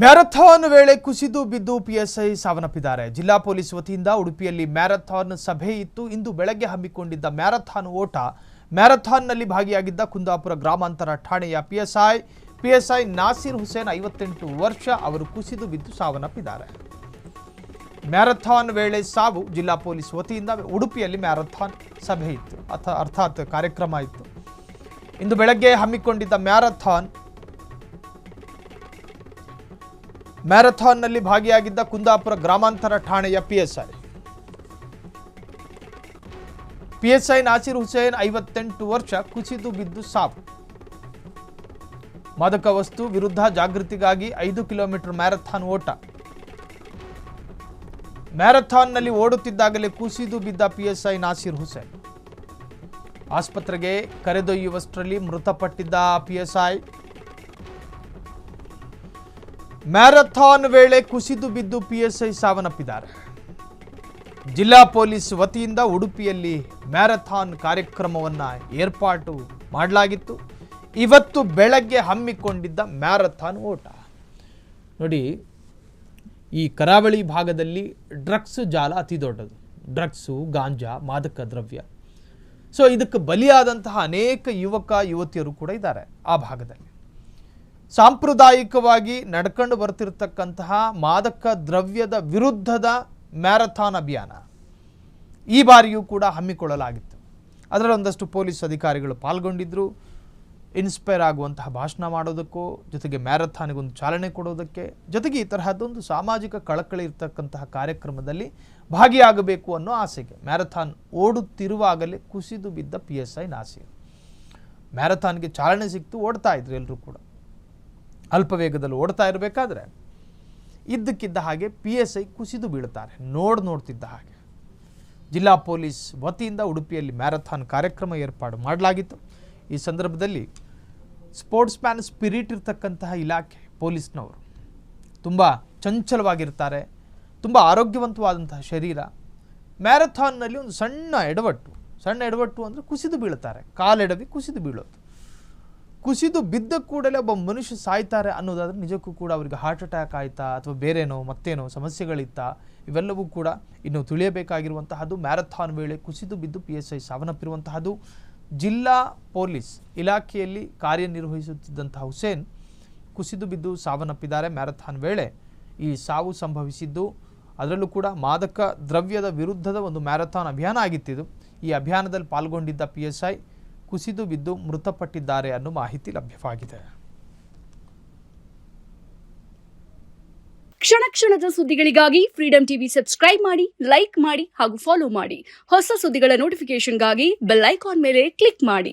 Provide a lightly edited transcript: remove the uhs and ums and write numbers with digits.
Marathon ವೇಳೆ ಕುಸಿದು ಬಿದ್ದು ಪಿಎಸ್ಐ ಸಾವನ್ನಪ್ಪಿದ್ದಾರೆ. ಜಿಲ್ಲಾ ಪೊಲೀಸ್ ವತಿಯಿಂದ ಉಡುಪಿಯಲ್ಲಿ ಮ್ಯಾರಥಾನ್ ಸಭೆ ಇತ್ತು. ಇಂದು ಬೆಳಗ್ಗೆ ಹಮ್ಮಿಕೊಂಡಿದ್ದ ಮ್ಯಾರಥಾನ್ ಓಟ ಮ್ಯಾರಥಾನ್ನಲ್ಲಿ ಭಾಗಿಯಾಗಿದ್ದ ಕುಂದಾಪುರ ಗ್ರಾಮಾಂತರ ಠಾಣೆಯ ಪಿಎಸ್ಐ ನಾಸೀರ್ ಹುಸೇನ್ 58 ವರ್ಷ ಅವರು ಕುಸಿದು ಬಿದ್ದು ಸಾವನ್ನಪ್ಪಿದ್ದಾರೆ. ಮ್ಯಾರಥಾನ್ ವೇಳೆ ಸಾವು. ಜಿಲ್ಲಾ ಪೊಲೀಸ್ ವತಿಯಿಂದ ಉಡುಪಿಯಲ್ಲಿ ಮ್ಯಾರಥಾನ್ ಸಭೆ ಇತ್ತು, ಅರ್ಥಾತ್ ಕಾರ್ಯಕ್ರಮ ಇತ್ತು. ಇಂದು ಬೆಳಗ್ಗೆ ಹಮ್ಮಿಕೊಂಡಿದ್ದ ಮ್ಯಾರಥಾನ್ನಲ್ಲಿ ಭಾಗಿಯಾಗಿದ್ದ ಕುಂದಾಪುರ ಗ್ರಾಮಾಂತರ ಠಾಣೆಯ ಪಿಎಸ್ಐ ನಾಸೀರ್ ಹುಸೇನ್ 58 ವರ್ಷ ಕುಸಿದು ಬಿದ್ದು ಸಾವು. ಮಾದಕ ವಸ್ತು ವಿರುದ್ಧ ಜಾಗೃತಿಗಾಗಿ 5 ಕಿಲೋಮೀಟರ್ ಮ್ಯಾರಥಾನ್ ಓಟ. ಮ್ಯಾರಥಾನ್ನಲ್ಲಿ ಓಡುತ್ತಿದ್ದಾಗಲೇ ಕುಸಿದು ಬಿದ್ದ ಪಿಎಸ್ಐ ನಾಸೀರ್ ಹುಸೇನ್ ಆಸ್ಪತ್ರೆಗೆ ಕರೆದೊಯ್ಯುವಷ್ಟರಲ್ಲಿ ಮೃತಪಟ್ಟಿದ್ದ ಪಿಎಸ್ಐ. ಮ್ಯಾರಥಾನ್ ವೇಳೆ ಕುಸಿದು ಬಿದ್ದು ಪಿಎಸ್ಐ ಸಾವನ್ನಪ್ಪಿದ್ದಾರೆ. ಜಿಲ್ಲಾ ಪೊಲೀಸ್ ವತಿಯಿಂದ ಉಡುಪಿಯಲ್ಲಿ ಮ್ಯಾರಥಾನ್ ಕಾರ್ಯಕ್ರಮವನ್ನು ಏರ್ಪಾಟು ಮಾಡಲಾಗಿತ್ತು. ಇವತ್ತು ಬೆಳಗ್ಗೆ ಹಮ್ಮಿಕೊಂಡಿದ್ದ ಮ್ಯಾರಥಾನ್ ಓಟ ನೋಡಿ, ಈ ಕರಾವಳಿ ಭಾಗದಲ್ಲಿ ಡ್ರಗ್ಸ್ ಜಾಲ ಅತಿ ದೊಡ್ಡದು. ಡ್ರಗ್ಸು, ಗಾಂಜಾ, ಮಾದಕ ದ್ರವ್ಯ. ಸೊ ಇದಕ್ಕೆ ಬಲಿಯಾದಂತಹ ಅನೇಕ ಯುವಕ ಯುವತಿಯರು ಕೂಡ ಇದ್ದಾರೆ ಆ ಭಾಗದಲ್ಲಿ. ಸಾಂಪ್ರದಾಯಿಕವಾಗಿ ನಡ್ಕೊಂಡು ಬರ್ತಿರ್ತಕ್ಕಂತಹ ಮಾದಕ ದ್ರವ್ಯದ ವಿರುದ್ಧದ ಮ್ಯಾರಥಾನ್ ಅಭಿಯಾನ ಈ ಬಾರಿಯೂ ಕೂಡ ಹಮ್ಮಿಕೊಳ್ಳಲಾಗಿತ್ತು. ಅದರಲ್ಲಿ ಒಂದಷ್ಟು ಪೊಲೀಸ್ ಅಧಿಕಾರಿಗಳು ಪಾಲ್ಗೊಂಡಿದ್ದರು. ಇನ್ಸ್ಪೈರ್ ಆಗುವಂತಹ ಭಾಷಣ ಮಾಡೋದಕ್ಕೂ ಜೊತೆಗೆ ಮ್ಯಾರಥಾನ್ಗೊಂದು ಚಾಲನೆ ಕೊಡೋದಕ್ಕೆ, ಜೊತೆಗೆ ಈ ತರಹದ್ದೊಂದು ಸಾಮಾಜಿಕ ಕಳಕಳಿ ಇರ್ತಕ್ಕಂತಹ ಕಾರ್ಯಕ್ರಮದಲ್ಲಿ ಭಾಗಿಯಾಗಬೇಕು ಅನ್ನೋ ಆಸೆಗೆ ಮ್ಯಾರಥಾನ್ ಓಡುತ್ತಿರುವಾಗಲೇ ಕುಸಿದು ಬಿದ್ದ ಪಿಎಸ್ಐ ನಾಸೀರ್. ಮ್ಯಾರಥಾನ್ಗೆ ಚಾಲನೆ ಸಿಕ್ತು, ಓಡ್ತಾ ಇದ್ರು ಎಲ್ಲರೂ ಕೂಡ. ಅಲ್ಪ ವೇಗದಲ್ಲಿ ಓಡ್ತಾ ಇರಬೇಕಾದ್ರೆ ಇದ್ದಕ್ಕಿದ್ದ ಹಾಗೆ ಪಿಎಸ್ಐ ಕುಸಿದು ಬೀಳುತ್ತಾರೆ. ನೋಡ್ತಿದ್ದ ಹಾಗೆ ಜಿಲ್ಲಾ ಪೊಲೀಸ್ ವತಿಯಿಂದ ಉಡುಪಿಯಲ್ಲಿ ಮ್ಯಾರಥಾನ್ ಕಾರ್ಯಕ್ರಮ ಏರ್ಪಾಡು ಮಾಡಲಾಗಿತ್ತು. ಈ ಸಂದರ್ಭದಲ್ಲಿ ಸ್ಪೋರ್ಟ್ಸ್ ಮ್ಯಾನ್ ಸ್ಪಿರಿಟ್ ಇರ್ತಕ್ಕಂತಹ ಇಲಾಖೆ ಪೊಲೀಸ್ನವರು ತುಂಬ ಚಂಚಲವಾಗಿರ್ತಾರೆ, ತುಂಬ ಆರೋಗ್ಯವಂತವಾದಂತಹ ಶರೀರ. ಮ್ಯಾರಥಾನ್ನಲ್ಲಿ ಒಂದು ಸಣ್ಣ ಎಡವಟ್ಟು ಅಂದರೆ ಕುಸಿದು ಬೀಳುತ್ತಾರೆ. ಕಾಲೆಡವಿ ಕುಸಿದು ಬೀಳೋದು. ಕುಸಿದು ಬಿದ್ದ ಕೂಡಲೇ ಒಬ್ಬ ಮನುಷ್ಯ ಸಾಯ್ತಾರೆ ಅನ್ನೋದಾದರೆ ನಿಜಕ್ಕೂ ಕೂಡ ಅವರಿಗೆ ಹಾರ್ಟ್ ಅಟ್ಯಾಕ್ ಆಯಿತಾ ಅಥವಾ ಬೇರೇನೋ ಮತ್ತೇನೋ ಸಮಸ್ಯೆಗಳಿತ್ತಾ ಇವೆಲ್ಲವೂ ಕೂಡ ಇನ್ನು ತಿಳಿಯಬೇಕಾಗಿರುವಂತಹದ್ದು. ಮ್ಯಾರಥಾನ್ ವೇಳೆ ಕುಸಿದು ಬಿದ್ದು ಪಿಎಸ್ಐ ಸಾವನ್ನಪ್ಪಿರುವಂತಹದ್ದು. ಜಿಲ್ಲಾ ಪೊಲೀಸ್ ಇಲಾಖೆಯಲ್ಲಿ ಕಾರ್ಯನಿರ್ವಹಿಸುತ್ತಿದ್ದಂತಹ ಹುಸೇನ್ ಕುಸಿದು ಬಿದ್ದು ಸಾವನ್ನಪ್ಪಿದ್ದಾರೆ. ಮ್ಯಾರಥಾನ್ ವೇಳೆ ಈ ಸಾವು ಸಂಭವಿಸಿದ್ದು. ಅದರಲ್ಲೂ ಕೂಡ ಮಾದಕ ದ್ರವ್ಯದ ವಿರುದ್ಧದ ಒಂದು ಮ್ಯಾರಥಾನ್ ಅಭಿಯಾನ ಆಗಿತ್ತಿದ್ದು. ಈ ಅಭಿಯಾನದಲ್ಲಿ ಪಾಲ್ಗೊಂಡಿದ್ದ ಪಿಎಸ್ಐ ಕುಸಿದು ಬಿದ್ದು ಮೃತಪಟ್ಟಿದ್ದಾರೆ ಅನ್ನೋ ಮಾಹಿತಿ ಲಭ್ಯವಾಗಿದೆ. ಕ್ಷಣ ಕ್ಷಣದ ಸುದ್ದಿಗಳಿಗಾಗಿ ಫ್ರೀಡಂ ಟಿವಿ ಸಬ್ಸ್ಕ್ರೈಬ್ ಮಾಡಿ, ಲೈಕ್ ಮಾಡಿ ಹಾಗೂ ಫಾಲೋ ಮಾಡಿ. ಹೊಸ ಸುದ್ದಿಗಳ ನೋಟಿಫಿಕೇಶನ್ಗಾಗಿ ಬೆಲ್ ಐಕಾನ್ ಮೇಲೆ ಕ್ಲಿಕ್ ಮಾಡಿ.